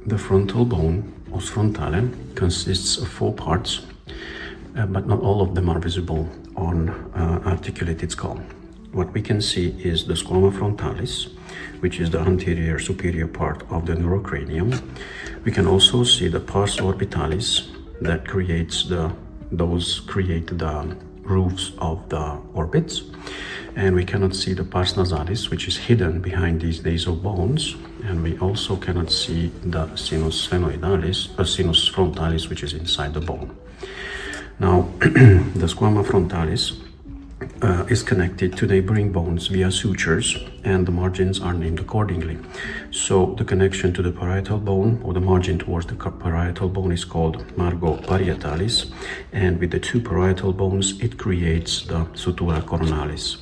The frontal bone, os frontale, consists of 4 parts, but not all of them are visible on articulated skull. What we can see is the squama frontalis, which is the anterior superior part of the neurocranium. We can also see the pars orbitalis that create the roofs of the orbits, and we cannot see the pars nasalis, which is hidden behind these nasal bones, and we also cannot see the sinus sphenoidalis or sinus frontalis, which is inside the bone. Now, the squama frontalis is connected to neighboring bones via sutures, and the margins are named accordingly. So the connection to the parietal bone, or the margin towards the parietal bone, is called margo parietalis, and with the 2 parietal bones it creates the sutura coronalis.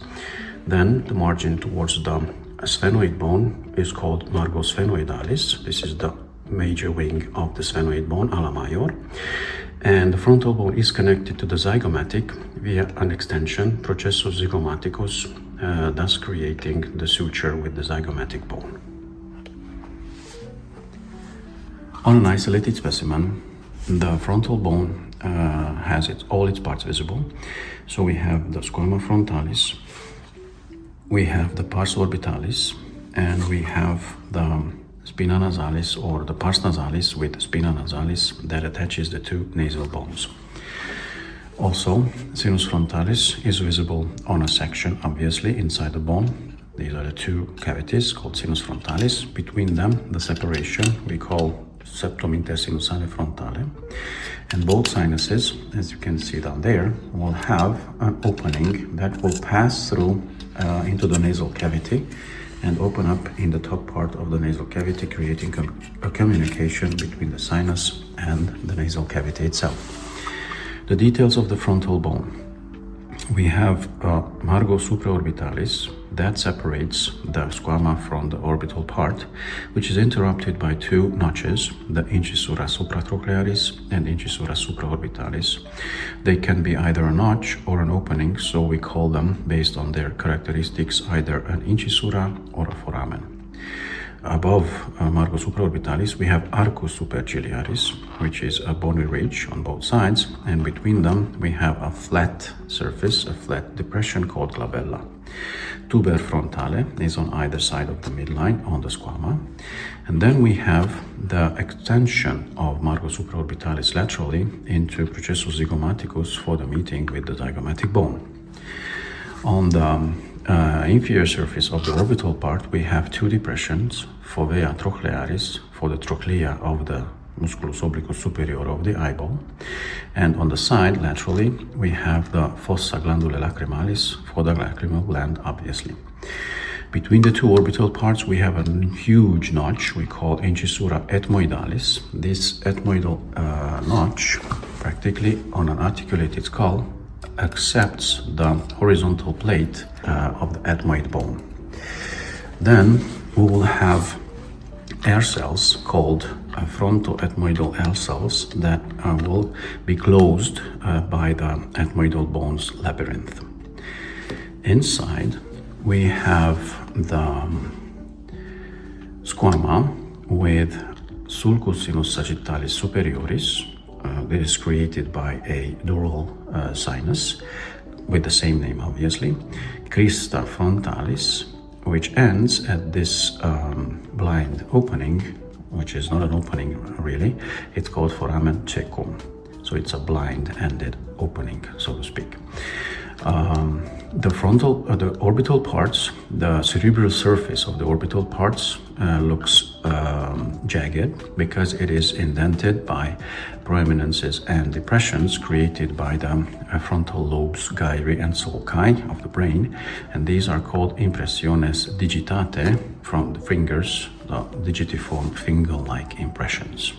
Then the margin towards the sphenoid bone is called margo sphenoidalis. This is the major wing of the sphenoid bone, ala major. And the frontal bone is connected to the zygomatic via an extension, processus zygomaticus, thus creating the suture with the zygomatic bone. On an isolated specimen, the frontal bone has all its parts visible. So we have the squama frontalis, we have the pars orbitalis, and we have the spina nasalis, or the pars nasalis with spina nasalis that attaches the 2 nasal bones. Also, sinus frontalis is visible on a section, obviously, inside the bone. These are the 2 cavities called sinus frontalis. Between them, the separation we call septum intersinusale frontale. And both sinuses, as you can see down there, will have an opening that will pass through into the nasal cavity and open up in the top part of the nasal cavity, creating a communication between the sinus and the nasal cavity itself. The details of the frontal bone. We have margo supraorbitalis that separates the squama from the orbital part, which is interrupted by 2 notches, the incisura supratrochlearis and incisura supraorbitalis. They can be either a notch or an opening, so we call them, based on their characteristics, either an incisura or a foramen. Above margo supraorbitalis, we have arcus superciliaris, which is a bony ridge on both sides, and between them we have a flat surface, a flat depression called glabella. Tuber frontale is on either side of the midline on the squama, and then we have the extension of margo supraorbitalis laterally into processus zygomaticus for the meeting with the zygomatic bone. On the inferior surface of the orbital part, we have 2 depressions, fovea trochlearis, for the trochlea of the musculus obliquus superior of the eyeball, and on the side, laterally, we have the fossa glandulae lacrimalis, for the lacrimal gland, obviously. Between the 2 orbital parts, we have a huge notch we call incisura ethmoidalis. This ethmoidal notch, practically on an articulated skull, accepts the horizontal plate of the ethmoid bone. Then we will have air cells called frontoethmoidal air cells that will be closed by the ethmoidal bone's labyrinth. Inside we have the squama with sulcus sinus sagittalis superioris. That is created by a dural sinus with the same name, obviously, crista frontalis, which ends at this blind opening, which is not an opening really. It's called foramen cecum, so it's a blind-ended opening, so to speak. The orbital parts, the cerebral surface of the orbital parts looks jagged because it is indented by proeminences and depressions created by the frontal lobes, gyri and sulci of the brain, and these are called impressiones digitate, from the fingers, the digitiform finger-like impressions.